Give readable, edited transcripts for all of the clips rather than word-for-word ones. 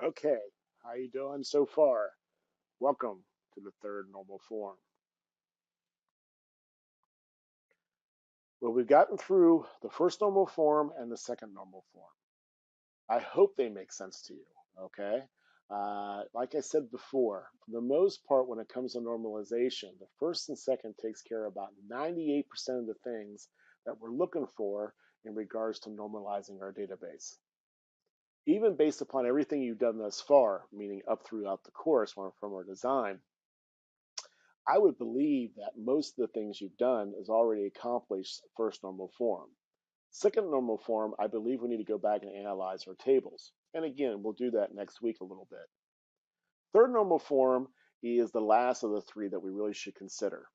Okay, how you doing so far? Welcome to the third normal form. Well, we've gotten through the first normal form and the second normal form. I hope they make sense to you, okay? Like I said before, for the most part, when it comes to normalization, the first and second takes care of about 98% of the things that we're looking for in regards to normalizing our database. Even based upon everything you've done thus far, meaning up throughout the course from our design, I would believe that most of the things you've done is already accomplished first normal form. Second normal form, I believe we need to go back and analyze our tables. And again, we'll do that next week a little bit. Third normal form is the last of the three that we really should consider.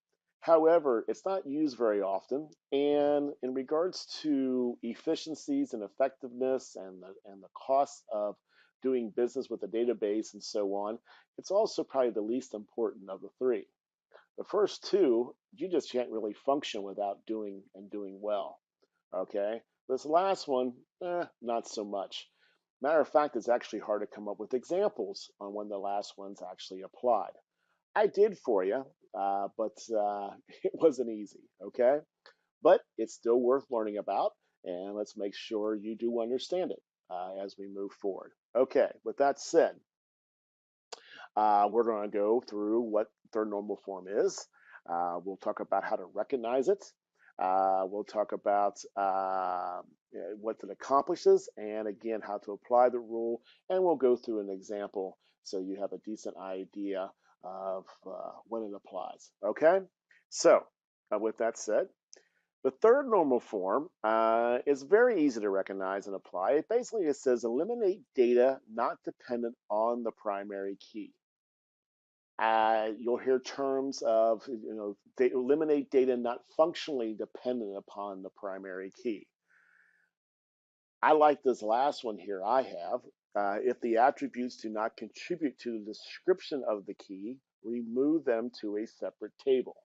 However, it's not used very often. And in regards to efficiencies and effectiveness and the cost of doing business with a database and so on, it's also probably the least important of the three. The first two, you just can't really function without doing well. Okay. This last one, not so much. Matter of fact, it's actually hard to come up with examples on when the last one's actually applied. I did for you, but it wasn't easy. Okay. But it's still worth learning about, and let's make sure you do understand it as we move forward. Okay. With that said, we're going to go through what third normal form is. We'll talk about how to recognize it. We'll talk about what it accomplishes and again how to apply the rule, and we'll go through an example so you have a decent idea of when it applies. Okay, so with that said, the third normal form is very easy to recognize and apply. It says eliminate data not dependent on the primary key. You'll hear terms of, they eliminate data not functionally dependent upon the primary key. I like this last one here I have. If the attributes do not contribute to the description of the key, remove them to a separate table.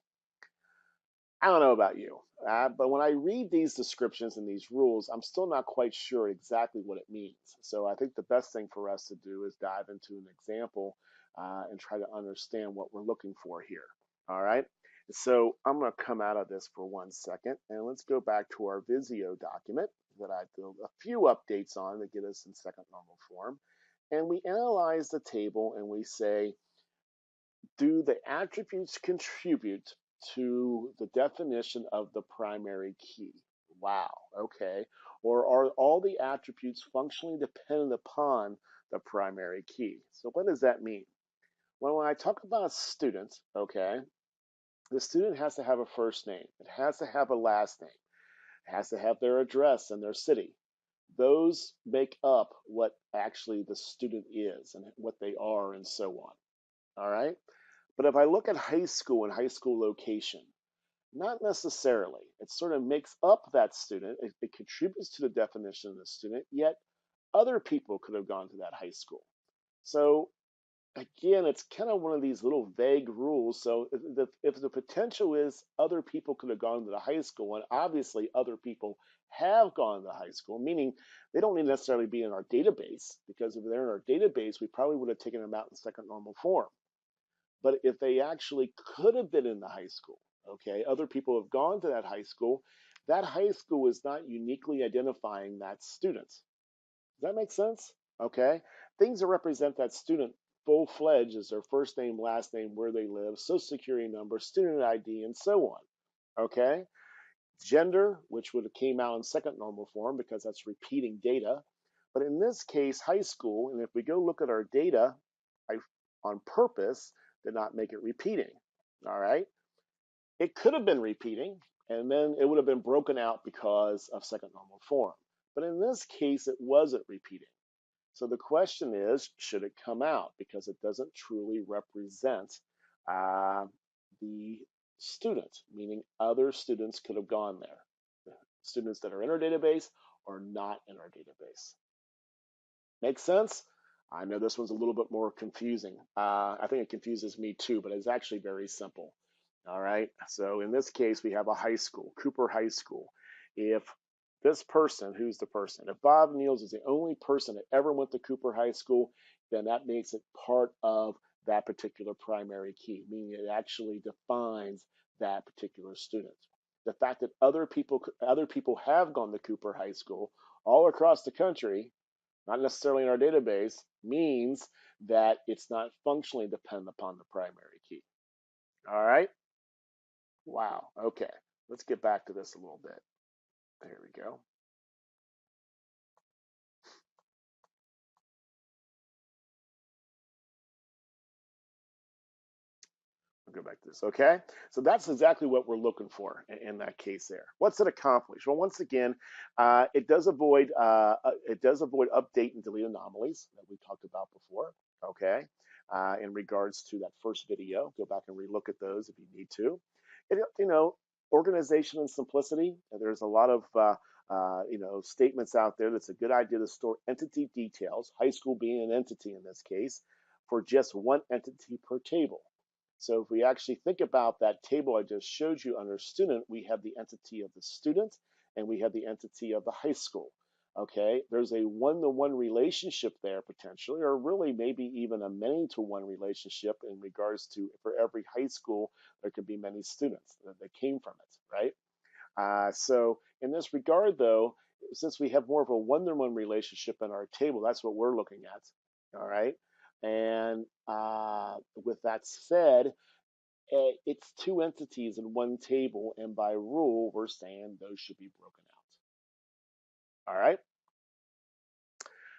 I don't know about you, but when I read these descriptions and these rules, I'm still not quite sure exactly what it means. So I think the best thing for us to do is dive into an example and try to understand what we're looking for here. All right. So I'm going to come out of this for 1 second and let's go back to our Visio document that I did a few updates on to get us in second normal form. And we analyze the table and we say, do the attributes contribute to the definition of the primary key? Wow, okay. Or are all the attributes functionally dependent upon the primary key? So what does that mean? Well, when I talk about a student, okay, the student has to have a first name. It has to have a last name. It has to have their address and their city. Those make up what actually the student is and what they are and so on. All right. But if I look at high school and high school location, not necessarily. It sort of makes up that student. It contributes to the definition of the student, yet other people could have gone to that high school. So again, it's kind of one of these little vague rules. So if the potential is other people could have gone to the high school, and obviously other people have gone to the high school, meaning they don't need necessarily be in our database, because if they're in our database, we probably would have taken them out in second normal form. But if they actually could have been in the high school, okay, other people have gone to that high school is not uniquely identifying that student. Does that make sense? Okay. Things that represent that student full fledged is their first name, last name, where they live, social security number, student ID, and so on. Okay. Gender, which would have came out in second normal form because that's repeating data. But in this case, high school, and if we go look at our data, I on purpose did not make it repeating. All right. It could have been repeating, and then it would have been broken out because of second normal form. But in this case, it wasn't repeating. So the question is, should it come out? Because it doesn't truly represent uh, the student, meaning other students could have gone there. Students that are in our database or not in our database. Make sense? I know this one's a little bit more confusing. I think it confuses me too, but it's actually very simple. All right. So in this case, we have a high school, Cooper High School. If this person, who's the person? If Bob Niels is the only person that ever went to Cooper High School, then that makes it part of that particular primary key, meaning it actually defines that particular student. The fact that other people have gone to Cooper High School all across the country, not necessarily in our database, means that it's not functionally dependent upon the primary key. All right? Wow. Okay. Let's get back to this a little bit. There we go. We'll go back to this. Okay. So that's exactly what we're looking for in that case there. What's it accomplish? Well, once again, it does avoid update and delete anomalies that we talked about before. Okay. In regards to that first video, go back and relook at those if you need to. Organization and simplicity. There's a lot of statements out there that's a good idea to store entity details, high school being an entity in this case, for just one entity per table. So if we actually think about that table I just showed you under student, we have the entity of the student and we have the entity of the high school. Okay, there's a one-to-one relationship there potentially, or really maybe even a many-to-one relationship in regards to for every high school, there could be many students that came from it, right? So in this regard, though, since we have more of a one-to-one relationship in our table, that's what we're looking at. All right. And with that said, it's two entities in one table, and by rule, we're saying those should be broken out. All right.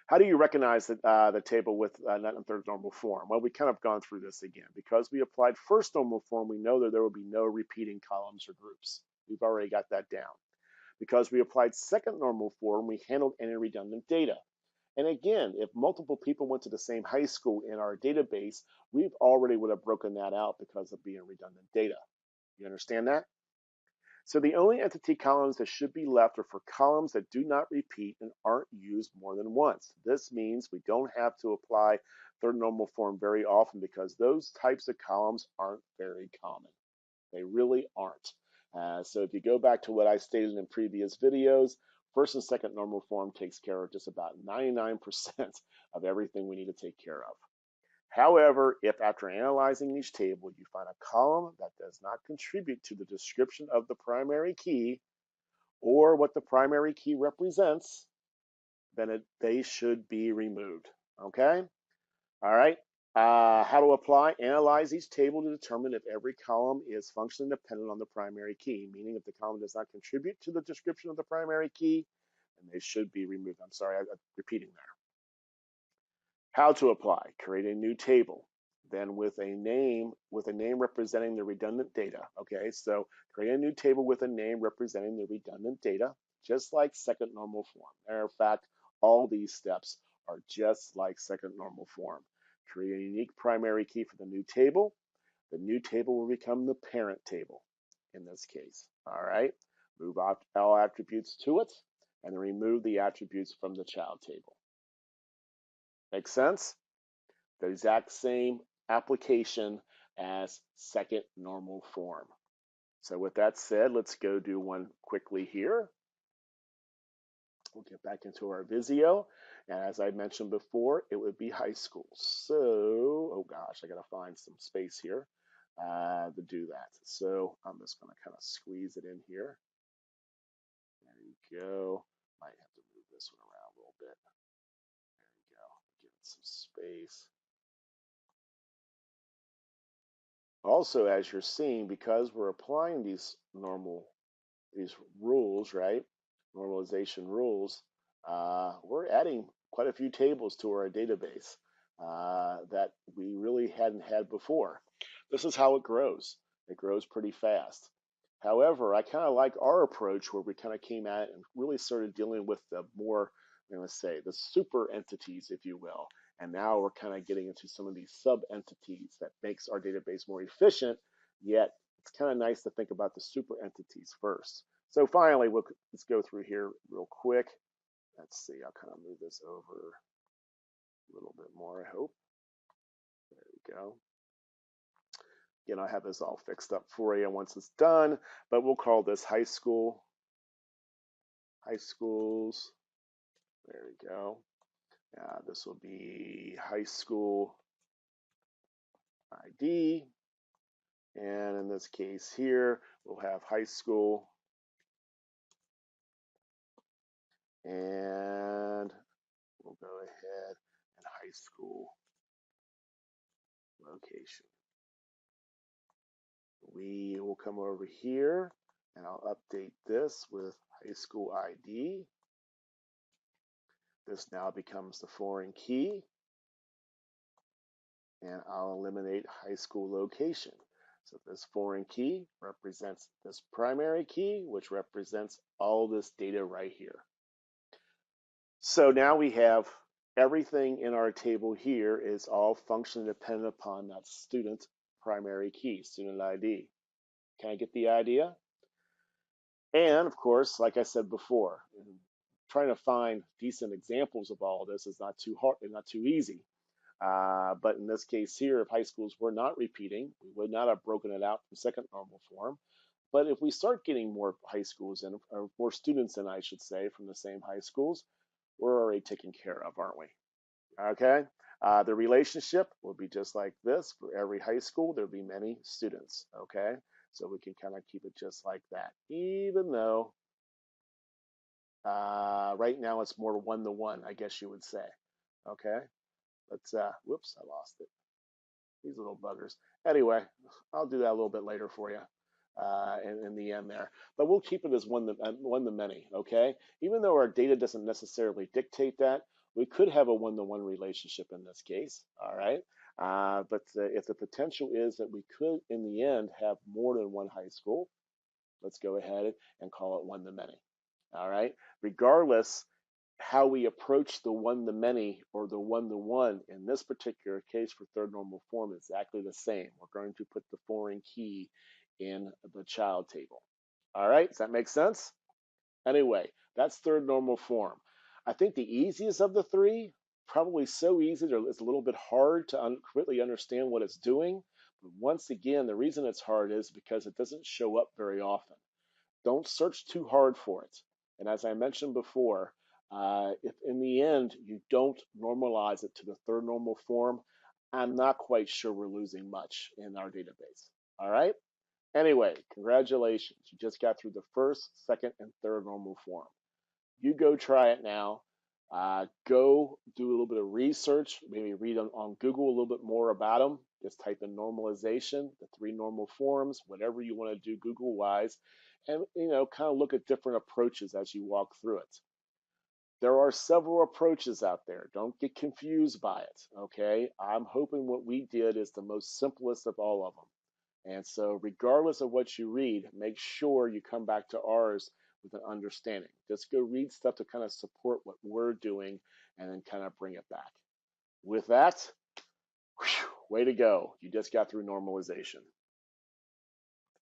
How do you recognize the table with not in third normal form? Well, we kind of gone through this again. Because we applied first normal form, we know that there will be no repeating columns or groups. We've already got that down. Because we applied second normal form, we handled any redundant data. And again, if multiple people went to the same high school in our database, we've already would have broken that out because of being redundant data. You understand that? So the only entity columns that should be left are for columns that do not repeat and aren't used more than once. This means we don't have to apply third normal form very often because those types of columns aren't very common. They really aren't. So if you go back to what I stated in previous videos, first and second normal form takes care of just about 99% of everything we need to take care of. However, if after analyzing each table you find a column that does not contribute to the description of the primary key or what the primary key represents, then they should be removed. Okay? All right. How to apply? Analyze each table to determine if every column is functionally dependent on the primary key, meaning if the column does not contribute to the description of the primary key, then they should be removed. I'm sorry, I'm repeating there. How to apply? Create a new table, then with a name representing the redundant data. Okay, so create a new table with a name representing the redundant data, just like second normal form. Matter of fact, all these steps are just like second normal form. Create a unique primary key for the new table. The new table will become the parent table in this case. All right, move all attributes to it, and then remove the attributes from the child table. Make sense? The exact same application as second normal form. So with that said, let's go do one quickly here. We'll get back into our Visio. And as I mentioned before, it would be high school. So, oh gosh, I got to find some space here to do that. So I'm just going to kind of squeeze it in here. There you go. Might have to move this one around a little bit. There you go. Give it some space. Also, as you're seeing, because we're applying these rules, right? Normalization rules, we're adding quite a few tables to our database that we really hadn't had before. This is how it grows. It grows pretty fast. However, I kind of like our approach where we kind of came at it and really started dealing with the more, let's say, the super entities, if you will. And now we're kind of getting into some of these sub entities that makes our database more efficient, yet it's kind of nice to think about the super entities first. So finally, let's go through here real quick. Let's see, I'll kind of move this over a little bit more, I hope. There we go. Again, I'll have this all fixed up for you once it's done, but we'll call this high school. high schools. There we go. This will be high school ID. And in this case here, we'll have high school and we'll go ahead and high school location. We will come over here and I'll update this with high school ID. This now becomes the foreign key, and I'll eliminate high school location. So this foreign key represents this primary key, which represents all this data right here. So now we have everything in our table here is all functionally dependent upon that student primary key, student ID. Can I get the idea? And of course, like I said before, trying to find decent examples of all of this is not too hard, not too easy. But in this case here, if high schools were not repeating, we would not have broken it out from second normal form. But if we start getting more high schools in, or more students in, I should say, from the same high schools, we're already taken care of, aren't we? Okay. The relationship will be just like this. For every high school, there'll be many students. Okay. So we can kind of keep it just like that, even though right now it's more one-to-one, I guess you would say. Okay. Let's, whoops, I lost it. These little buggers. Anyway, I'll do that a little bit later for you in the end there. But we'll keep it as one to many, okay? Even though our data doesn't necessarily dictate that, we could have a one-to-one relationship in this case, all right? But if the potential is that we could, in the end, have more than one high school, let's go ahead and call it one to many, all right? Regardless, how we approach the one-to-many or the one-to-one in this particular case for third normal form is exactly the same. We're going to put the foreign key in the child table. All right, does that make sense? Anyway, that's third normal form. I think the easiest of the three, probably so easy that it's a little bit hard to completely understand what it's doing. But once again, the reason it's hard is because it doesn't show up very often. Don't search too hard for it. And as I mentioned before, if in the end you don't normalize it to the third normal form, I'm not quite sure we're losing much in our database. All right? Anyway, congratulations. You just got through the first, second, and third normal form. You go try it now. Go do a little bit of research, maybe read on Google a little bit more about them. Just type in normalization, the three normal forms, whatever you want to do Google wise, and kind of look at different approaches as you walk through it. There are several approaches out there. Don't get confused by it. Okay, I'm hoping what we did is the most simplest of all of them. And so, regardless of what you read, make sure you come back to ours with an understanding. Just go read stuff to kind of support what we're doing and then kind of bring it back. With that, whew, way to go. You just got through normalization.